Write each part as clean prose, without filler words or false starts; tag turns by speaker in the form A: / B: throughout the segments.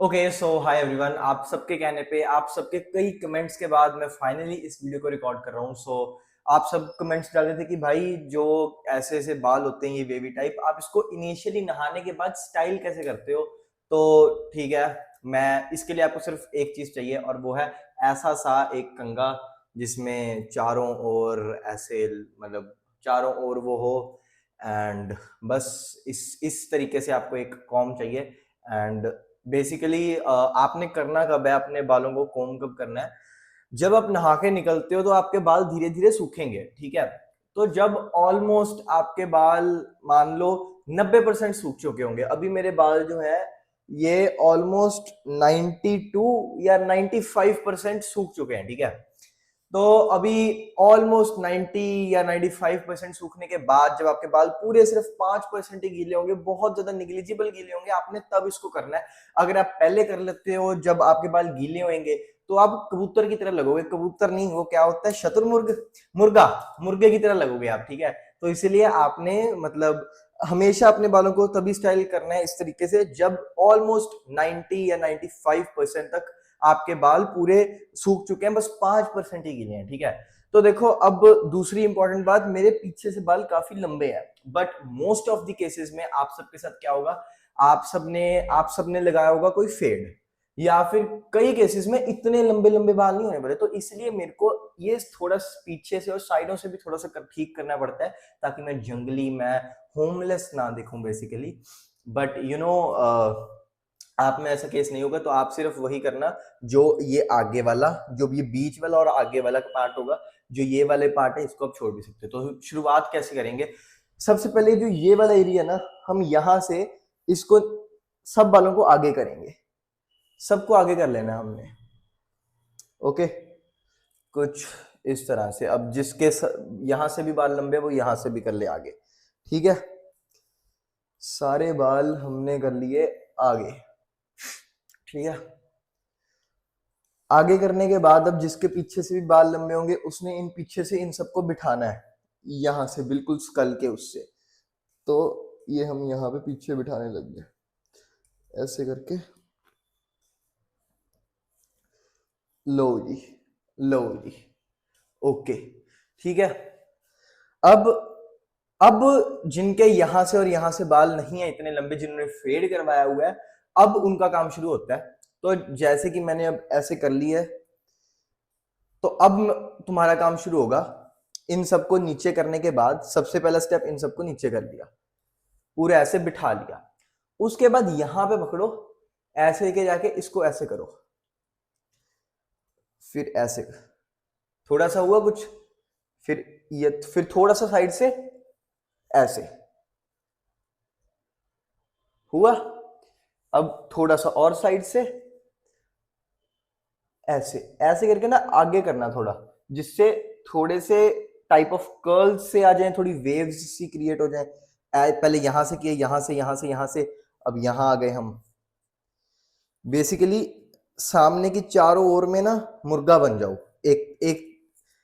A: Okay so hi everyone, आप सबके कहने पे, आप सबके कई कमेंट्स के बाद मैं फाइनली इस वीडियो को रिकॉर्ड कर रहा हूँ। आप सब कमेंट्स डाल रहे थे कि भाई जो ऐसे ऐसे बाल होते हैं ये वेवी टाइप, आप इसको इनिशियली नहाने के बाद स्टाइल कैसे करते हो। तो ठीक है, मैं इसके लिए आपको सिर्फ एक चीज चाहिए और वो है ऐसा सा एक कंघा जिसमें चारों ओर ऐसे, मतलब चारों ओर वो हो। एंड बस इस तरीके से आपको एक कॉम चाहिए। एंड बेसिकली आपने करना कब है, अपने बालों को कॉम्ब कब करना है, जब आप नहा के निकलते हो तो आपके बाल धीरे धीरे सूखेंगे, ठीक है। तो जब ऑलमोस्ट आपके बाल मान लो 90% सूख चुके होंगे, अभी मेरे बाल जो है ये ऑलमोस्ट 92 या 95% सूख चुके हैं, ठीक है। तो अभी ऑलमोस्ट 90 या 95% सूखने के बाद जब आपके बाल पूरे सिर्फ 5% ही गीले होंगे, बहुत ज्यादा निग्लिजिबल गीले होंगे, आपने तब इसको करना है। अगर आप पहले कर लेते हो जब आपके बाल गीले होंगे तो आप कबूतर की तरह लगोगे। कबूतर नहीं, वो क्या होता है, शतुरमुर्ग, मुर्गा, मुर्गे की तरह लगोगे आप, ठीक है। तो इसलिए आपने मतलब हमेशा अपने बालों को तभी स्टाइल करना है इस तरीके से जब ऑलमोस्ट 90 या 95% तक आपके बाल पूरे सूख चुके हैं, बस 5% ही गीले हैं, ठीक है। तो देखो, अब दूसरी इंपॉर्टेंट बात, मेरे पीछे से बाल काफी लंबे हैं, but most of the cases में आप सबके साथ क्या होगा, आप सबने लगाया होगा कोई फेड, या फिर कई केसेस में इतने लंबे लंबे बाल नहीं होने पड़े। तो इसलिए मेरे को ये थोड़ा पीछे से और साइडों से भी थोड़ा सा ठीक करना पड़ता है, ताकि मैं जंगली, मैं होमलेस ना दिखूं बेसिकली। बट आप में ऐसा केस नहीं होगा, तो आप सिर्फ वही करना जो ये आगे वाला, जो ये बीच वाला और आगे वाला पार्ट होगा, जो ये वाले पार्ट है इसको आप छोड़ भी सकते हो। तो शुरुआत कैसे करेंगे, सबसे पहले जो ये वाला एरिया ना, हम यहां से इसको सब बालों को आगे करेंगे, सबको आगे कर लेना हमने। ओके, कुछ इस तरह से। अब यहां से भी बाल लंबे, वो यहां से भी कर ले आगे, ठीक है। सारे बाल हमने कर लिए आगे, ठीक है। आगे करने के बाद अब जिसके पीछे से भी बाल लंबे होंगे उसने इन पीछे से इन सबको बिठाना है, यहां से बिल्कुल स्कल के उससे। तो ये हम यहाँ पे पीछे बिठाने लग गए, ऐसे करके। लो जी, लो जी, ओके, ठीक है। अब अब जिनके यहां से और यहां से बाल नहीं है इतने लंबे, जिन्होंने फेड करवाया हुआ है, अब उनका काम शुरू होता है। तो जैसे कि मैंने अब ऐसे कर लिया है, तो अब तुम्हारा काम शुरू होगा। इन सबको नीचे करने के बाद सबसे पहला स्टेप, इन सबको नीचे कर लिया, पूरे ऐसे बिठा लिया। उसके बाद यहां पे पकड़ो, ऐसे लेके जाके इसको ऐसे करो, फिर ऐसे, थोड़ा सा हुआ कुछ, फिर ये, फिर थोड़ा सा साइड से ऐसे हुआ। अब थोड़ा सा और साइड से ऐसे, ऐसे करके ना आगे करना थोड़ा, जिससे थोड़े से टाइप ऑफ कर्ल्स से आ जाए, थोड़ी वेव्स सी क्रिएट हो जाए। पहले यहां से किए, यहां से, यहां से, यहां से, अब यहां आ गए हम। बेसिकली सामने की चारों ओर में ना मुर्गा बन जाओ, एक एक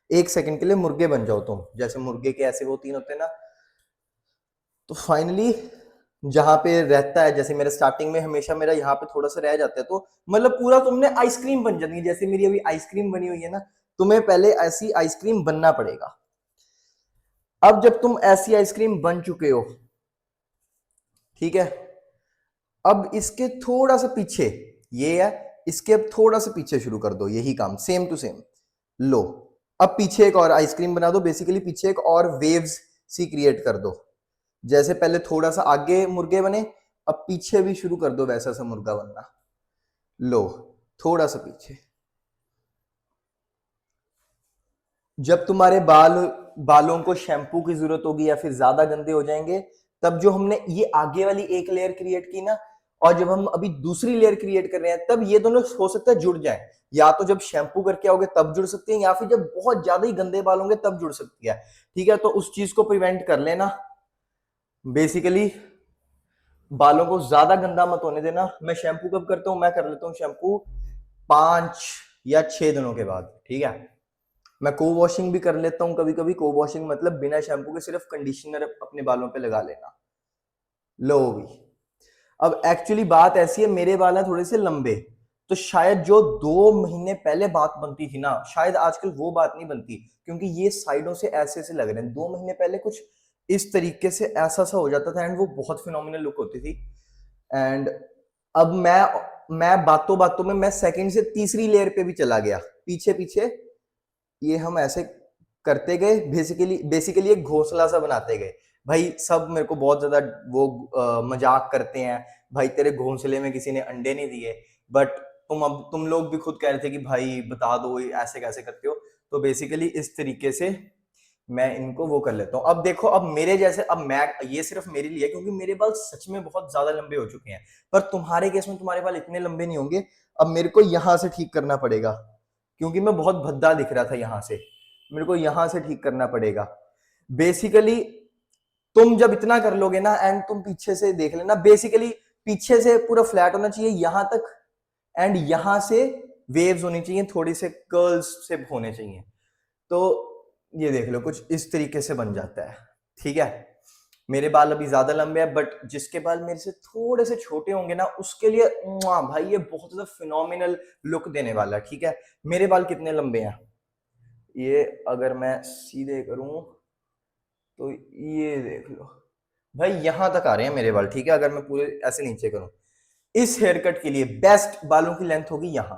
A: एक सेकंड के लिए मुर्गे बन जाओ तुम, जैसे मुर्गे के ऐसे वो तीन होते हैं ना। तो फाइनली जहां पे रहता है, जैसे मेरे स्टार्टिंग में हमेशा मेरा यहाँ पे थोड़ा सा रह जाता है, तो मतलब पूरा तुमने आइसक्रीम बन जाती है, जैसे मेरी अभी आइसक्रीम बनी हुई है ना, तुम्हें पहले ऐसी आइसक्रीम बनना पड़ेगा। अब जब तुम ऐसी आइसक्रीम बन चुके हो, ठीक है, अब इसके थोड़ा सा पीछे ये है, इसके अब थोड़ा सा पीछे शुरू कर दो, यही काम सेम टू सेम। लो, अब पीछे एक और आइसक्रीम बना दो, बेसिकली पीछे एक और वेव्स सी क्रिएट कर दो। जैसे पहले थोड़ा सा आगे मुर्गे बने, अब पीछे भी शुरू कर दो वैसा सा मुर्गा बनना। लो, थोड़ा सा पीछे। जब तुम्हारे बालों को शैम्पू की जरूरत होगी या फिर ज्यादा गंदे हो जाएंगे, तब जो हमने ये आगे वाली एक लेयर क्रिएट की ना, और जब हम अभी दूसरी लेयर क्रिएट कर रहे हैं, तब ये दोनों हो सकता है जुड़ जाए। या तो जब शैम्पू करके आओगे तब जुड़ सकते हैं, या फिर जब बहुत ज्यादा ही गंदे बाल होंगे तब जुड़ सकती है, ठीक है। तो उस चीज को प्रिवेंट कर लेना। बेसिकली बालों को ज्यादा गंदा मत होने देना। मैं शैम्पू कब करता हूं, मैं कर लेता हूँ शैम्पू 5 या 6 दिनों के बाद, ठीक है। मैं को वॉशिंग भी कर लेता हूँ कभी कभी। को वॉशिंग मतलब बिना शैम्पू के सिर्फ कंडीशनर अपने बालों पे लगा लेना। लो भी, अब एक्चुअली बात ऐसी है, मेरे बाल हैं थोड़े से लंबे, तो शायद जो 2 महीने पहले बात बनती थी ना, शायद आजकल वो बात नहीं बनती, क्योंकि ये साइडों से ऐसे ऐसे लग रहे हैं। 2 महीने पहले कुछ इस तरीके से ऐसा सा हो जाता था एंड वो बहुत फिनोमिनल लुक होती थी। एंड अब मैं बातों बातों में मैं सेकंड से तीसरी लेयर पे भी चला गया, पीछे पीछे ये हम ऐसे करते गए, बेसिकली बेसिकली एक घोंसला सा बनाते गए। भाई सब मेरे को बहुत ज्यादा वो मजाक करते हैं, भाई तेरे घोंसले में किसी ने अंडे नहीं दिए, बट तुम लोग भी खुद कह रहे थे कि भाई बता दो ये ऐसे कैसे करते हो। तो बेसिकली इस तरीके से मैं इनको वो कर लेता हूँ। अब देखो, अब मेरे जैसे, अब मैं ये सिर्फ मेरे लिए, क्योंकि मेरे बाल सच में बहुत ज्यादा लंबे हो चुके हैं, पर तुम्हारे केस में तुम्हारे बाल इतने लंबे नहीं होंगे। अब मेरे को यहां से ठीक करना पड़ेगा, क्योंकि मैं बहुत भद्दा दिख रहा था यहां से, मेरे को यहां से ठीक करना पड़ेगा। बेसिकली तुम जब इतना कर लोगे ना, एंड तुम पीछे से देख लेना, बेसिकली पीछे से पूरा फ्लैट होना चाहिए यहां तक, एंड यहां से वेव्स होनी चाहिए, थोड़ी से कर्ल्स से होने चाहिए। तो ये देख लो कुछ इस तरीके से बन जाता है, ठीक है। मेरे बाल अभी ज्यादा लंबे हैं, बट जिसके बाल मेरे से थोड़े से छोटे होंगे ना, उसके लिए भाई ये बहुत ज्यादा फिनोमिनल लुक देने वाला है, ठीक है। मेरे बाल कितने लंबे हैं, ये अगर मैं सीधे करूं तो ये देख लो भाई, यहां तक आ रहे हैं मेरे बाल, ठीक है। अगर मैं पूरे ऐसे नीचे करूं, इस हेयर कट के लिए बेस्ट बालों की लेंथ होगी यहां,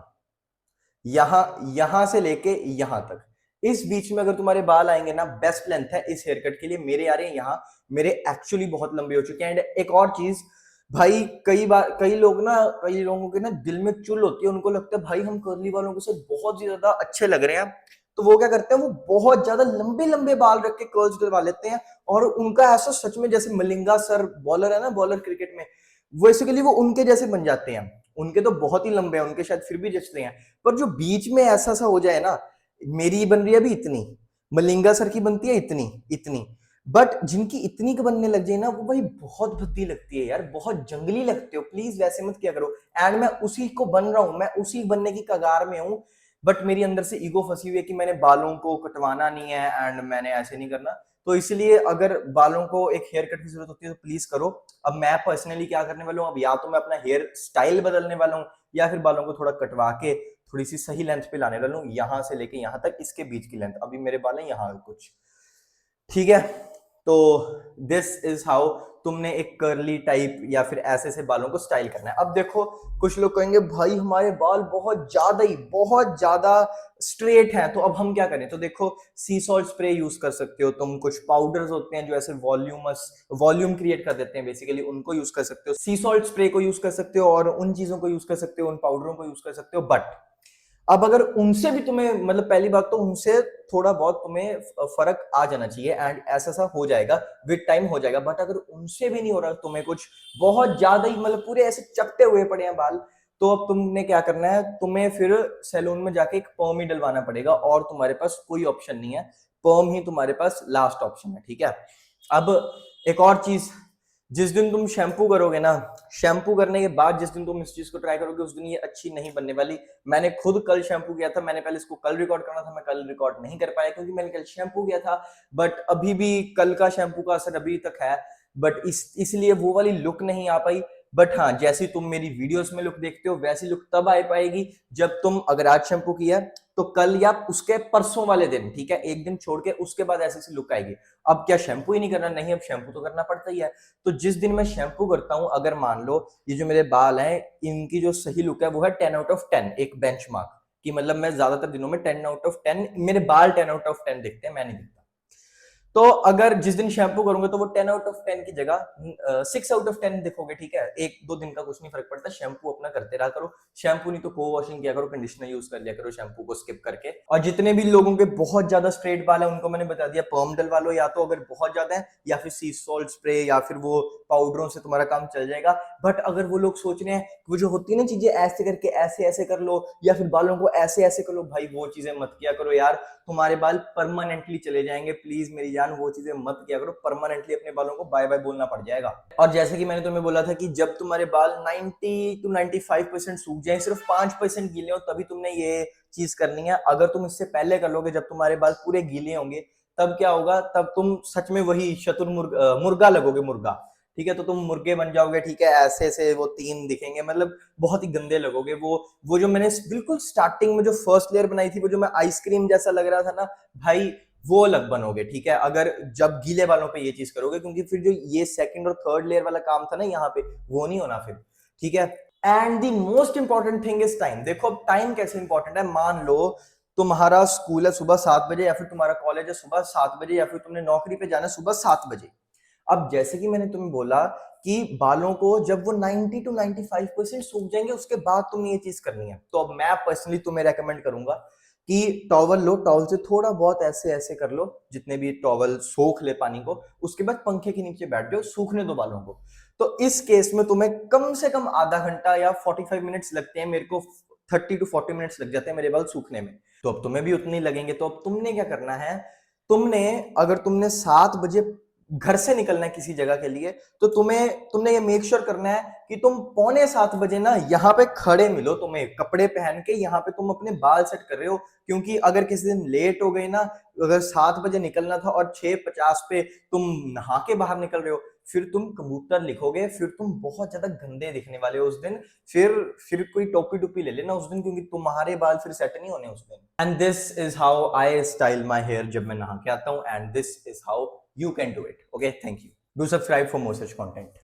A: यहां यहां से लेके यहां तक, इस बीच में अगर तुम्हारे बाल आएंगे ना, बेस्ट लेंथ है इस हेयर कट के लिए। मेरे आ रहे हैं यहाँ, मेरे एक्चुअली बहुत लंबे हो चुके हैं। एंड एक और चीज भाई, कई बार कई लोगों के ना दिल में चुल होती है, उनको लगता है भाई हम कर्ली बालों के साथ बहुत ही ज्यादा अच्छे लग रहे हैं, तो वो क्या करते हैं, वो बहुत ज्यादा लंबे लंबे बाल रख के कर्ल्स डलवा लेते हैं। और उनका ऐसा सच में, जैसे मलिंगा सर बॉलर है ना, बॉलर क्रिकेट में, बेसिकली वो उनके जैसे बन जाते हैं। उनके तो बहुत ही लंबे हैं, उनके शायद फिर भी जचते हैं, पर जो बीच में ऐसा सा हो जाए ना, मेरी बन रही है अभी इतनी, मलिंगा सर की बनती है इतनी इतनी, बट जिनकी इतनी की बनने लग जाए ना, वो भाई बहुत भद्दी लगती है यार, बहुत जंगली लगते हो, प्लीज वैसे मत किया करो। एंड मैं उसी को बन रहा हूं, मैं उसी बनने की कगार में हूं, बट मेरी अंदर से ईगो फंसी हुई है कि मैंने बालों को कटवाना नहीं है एंड मैंने ऐसे नहीं करना। तो इसलिए अगर बालों को एक हेयर कट की जरूरत होती है तो प्लीज करो। अब मैं पर्सनली क्या करने वाला हूँ, अब या तो मैं अपना हेयर स्टाइल बदलने वाला हूँ, या फिर बालों को थोड़ा कटवा के थोड़ी सी सही लेंथ पे लाने वाला हूँ, यहां से लेके यहां तक, इसके बीच की लेंथ। अभी मेरे बाल है यहाँ कुछ, ठीक है। तो दिस इज हाउ तुमने एक कर्ली टाइप या फिर ऐसे से बालों को स्टाइल करना है। अब देखो, कुछ लोग कहेंगे भाई हमारे बाल बहुत ज्यादा स्ट्रेट हैं, तो अब हम क्या करें। तो देखो, सी सॉल्ट स्प्रे यूज कर सकते हो तुम, कुछ पाउडर्स होते हैं जो ऐसे वॉल्यूम क्रिएट कर देते हैं, बेसिकली उनको यूज कर सकते हो, सी सॉल्ट स्प्रे को यूज कर सकते हो, और उन चीजों को यूज कर सकते हो, उन पाउडरों को यूज कर सकते हो। बट अब अगर उनसे भी तुम्हें, मतलब पहली बात तो उनसे थोड़ा बहुत तुम्हें फर्क आ जाना चाहिए, एंड ऐसा सा हो जाएगा, विद टाइम हो जाएगा। बट अगर उनसे भी नहीं हो रहा तुम्हें, कुछ बहुत ज्यादा ही, मतलब पूरे ऐसे चपटे हुए पड़े हैं बाल, तो अब तुमने क्या करना है, तुम्हें फिर सैलून में जाके एक पर्म ही डलवाना पड़ेगा, और तुम्हारे पास कोई ऑप्शन नहीं है, पर्म ही तुम्हारे पास लास्ट ऑप्शन है, ठीक है। अब एक और चीज, जिस दिन तुम शैम्पू करोगे ना, शैम्पू करने के बाद जिस दिन तुम इस चीज को ट्राई करोगे, उस दिन ये अच्छी नहीं बनने वाली। मैंने खुद कल शैम्पू किया था, मैंने पहले इसको कल रिकॉर्ड करना था, मैं कल रिकॉर्ड नहीं कर पाया क्योंकि मैंने कल शैम्पू किया था, बट अभी भी कल का शैम्पू का असर अभी तक है, बट इसलिए वो वाली लुक नहीं आ पाई। बट हाँ, जैसी तुम मेरी वीडियोस में लुक देखते हो, वैसी लुक तब आ पाएगी जब तुम, अगर आज शैम्पू किया तो कल या उसके परसों वाले दिन, ठीक है, एक दिन छोड़ के, उसके बाद ऐसी लुक आएगी। अब क्या शैम्पू ही नहीं करना, नहीं, अब शैम्पू तो करना पड़ता ही है। तो जिस दिन मैं शैम्पू करता हूं, अगर मान लो ये जो मेरे बाल हैं, इनकी जो सही लुक है वो है 10/10, एक बेंचमार्क कि मतलब मैं ज्यादातर दिनों में 10/10, मेरे बाल 10/10 दिखते हैं, मैं नहीं दिखता। तो अगर जिस दिन शैम्पू करूंगा तो वो 10/10 की जगह 6/10 दिखोगे, ठीक है। एक दो दिन का कुछ नहीं फर्क पड़ता, शैम्पू अपना करते रहा करो। शैम्पू नहीं तो को वॉशिंग किया करो, कंडीशनर यूज कर लिया करो शैम्पू को स्किप करके। और जितने भी लोगों के बहुत ज्यादा स्ट्रेट बाल है, उनको मैंने बता दिया, पर्म डलवा लो, या तो अगर बहुत ज्यादा है, या फिर सी सॉल्ट स्प्रे, या फिर वो पाउडरों से तुम्हारा काम चल जाएगा। बट अगर वो लोग सोच रहे हैं, वो जो होती है ना चीजें, ऐसे करके ऐसे ऐसे कर लो, या फिर बालों को ऐसे ऐसे कर लो, भाई वो चीजें मत किया करो यार, तुम्हारे बाल परमानेंटली चले जाएंगे। प्लीज मेरी जान, वो चीजें मत किया करो, परमानेंटली अपने बालों को बाय बाय बोलना पड़ जाएगा। और जैसे कि मैंने तुम्हें बोला था कि जब तुम्हारे बाल 90 to 95% सूख जाए, सिर्फ 5% गीले हो, तभी तुमने ये चीज करनी है। अगर तुम इससे पहले कर लोगे, जब तुम्हारे बाल पूरे गीले होंगे, तब क्या होगा, तब तुम सच में वही मुर्गा लगोगे, मुर्गा। ठीक है, तो तुम मुर्गे बन जाओगे, ठीक है, ऐसे ऐसे वो 3 दिखेंगे, मतलब बहुत ही गंदे लगोगे। वो जो मैंने बिल्कुल स्टार्टिंग में जो फर्स्ट लेयर बनाई थी, वो जो मैं आइसक्रीम जैसा लग रहा था ना भाई, वो अलग बनोगे, ठीक है, अगर जब गीले बालों पे ये चीज करोगे, क्योंकि फिर जो ये सेकंड और थर्ड लेयर वाला काम था ना यहाँ पे, वो नहीं होना फिर, ठीक है। And the most important thing is time. देखो अब टाइम कैसे इंपॉर्टेंट है, मान लो तुम्हारा स्कूल है सुबह 7 बजे, या फिर तुम्हारा कॉलेज है सुबह 7 बजे, या फिर तुमने नौकरी पे जाना है सुबह 7 बजे। अब जैसे कि मैंने तुम्हें बोला कि बालों को जब वो 90 टू 95% सूख जाएंगे, उसके बाद तुम्हें ये चीज करनी है। तो अब मैं पर्सनली तुम्हें रेकमेंड करूंगा कि टॉवल लो, टॉवल से थोड़ा बहुत ऐसे ऐसे कर लो, जितने भी टॉवल सोख ले पानी को, उसके बाद पंखे के नीचे बैठ जाओ, सूखने दो बालों को। तो इस केस में तुम्हें कम से कम आधा घंटा या 45 मिनट्स लगते हैं, मेरे को 30 to 40 मिनट्स लग जाते हैं मेरे बाल सूखने में। तो अब तुम्हें भी उतने ही लगेंगे। तो अब तुमने क्या करना है, तुमने अगर तुमने 7 बजे घर से निकलना है किसी जगह के लिए, तो तुमने ये मेक श्योर करना है कि तुम पौने 7 बजे ना यहाँ पे खड़े मिलो, तुम्हें कपड़े पहन के यहाँ पे तुम अपने बाल सेट कर रहे हो। क्योंकि अगर किसी दिन लेट हो गई ना, अगर 7 बजे निकलना था और 6:50 पे तुम नहा के बाहर निकल रहे हो, फिर तुम कबूतर लिखोगे, फिर तुम बहुत ज्यादा गंदे दिखने वाले हो उस दिन। फिर कोई टोपी टोपी ले लेना उस दिन, क्योंकि तुम्हारे बाल फिर सेट नहीं होने उस दिन। And this is how I style my hair जब मैं नहा के आता हूँ, and this is how you can do it. Okay, thank you. Do subscribe for more such content.